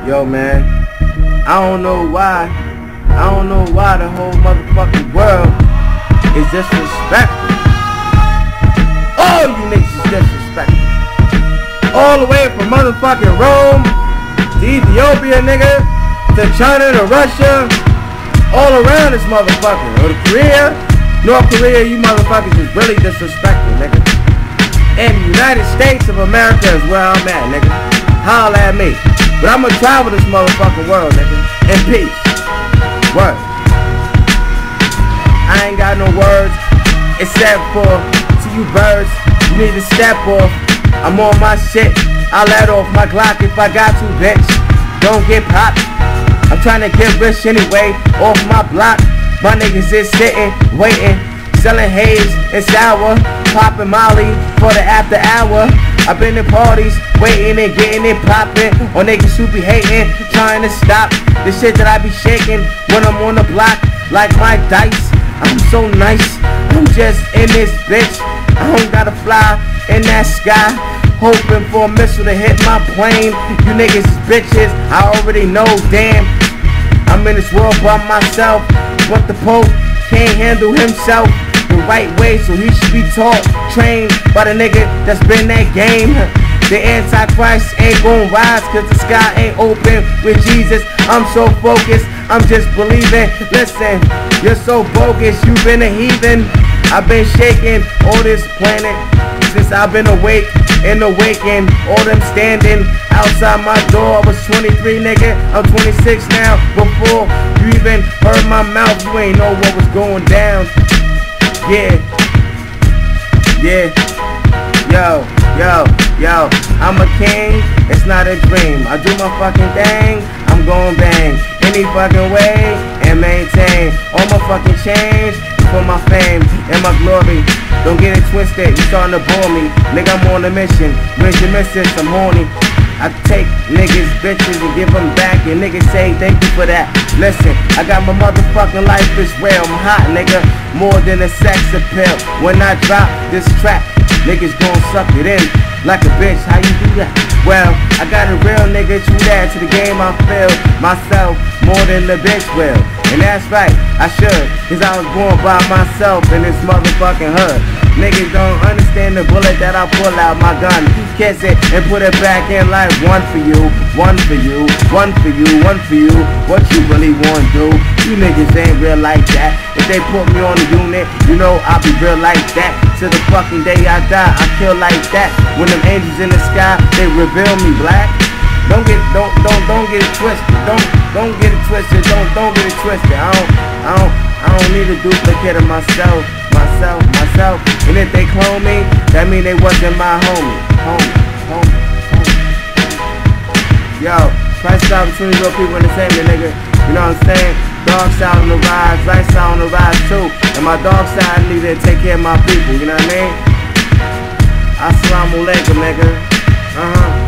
Yo, man, I don't know why the whole motherfucking world is disrespectful. All you niggas is disrespectful. All the way from motherfucking Rome to Ethiopia, nigga, to China, to Russia, all around this motherfucker. Or to Korea, North Korea, you motherfuckers is really disrespectful, nigga. And the United States of America is where I'm at, nigga. Holla at me. But I'ma travel this motherfucking world, nigga. In peace. Word. I ain't got no words except for to you birds, you need to step off. I'm on my shit. I let off my Glock if I got to, bitch. Don't get popped. I'm trying to get rich anyway. Off my block. My niggas is sitting, waiting, selling haze and sour, popping Molly for the after hour. I've been to parties, waiting and getting it popping. Or niggas who be hating, trying to stop the shit that I be shaking when I'm on the block like Mike Dice. I'm so nice, I'm just in this bitch. I don't gotta fly in that sky, hoping for a missile to hit my plane. You niggas is bitches, I already know, damn. I'm in this world by myself, but the Pope can't handle himself the right way, so he should be taught, trained by the nigga that's been that game. The Antichrist ain't gon' rise cause the sky ain't open with Jesus. I'm so focused, I'm just believing. Listen, you're so bogus, you've been a heathen. I've been shaking all this planet since I've been awake and awakened. All them standing outside my door. I was 23, nigga, I'm 26 now. Before you even heard my mouth, you ain't know what was going down. Yeah, yo, I'm a king, it's not a dream. I do my fucking thing, I'm gon' bang any fucking way and maintain all my fucking change for my fame and my glory. Don't get it twisted, you starting to bore me. Nigga, I'm on a mission, where's your missus? I'm horny. I take niggas, bitches, and give them back, and niggas say thank you for that. Listen, I got my motherfucking life is real. I'm hot, nigga, more than a sex appeal. When I drop this track, niggas gon' suck it in like a bitch. How you do that? Well, I got a real nigga, true that. To the game I feel myself more than the bitch will. And that's right, I should, cause I was born by myself in this motherfucking hood. Niggas don't understand the bullet that I pull out my gun, kiss it and put it back in like one for you, one for you, one for you, one for you. What you really wanna do? You niggas ain't real like that. If they put me on the unit, you know I'll be real like that. Till the fucking day I die, I kill like that. When them angels in the sky, they reveal me black. Don't get it twisted. Don't get it twisted. Don't get it twisted. I don't need a duplicate of myself. And if they clone me, that mean they wasn't my homie. Yo, Christ out between real people in the same nigga. You know what I'm saying? Dark side on the rise, light side on the rise too. And my dark side need to take care of my people. You know what I mean? Assalamu alaikum, nigga.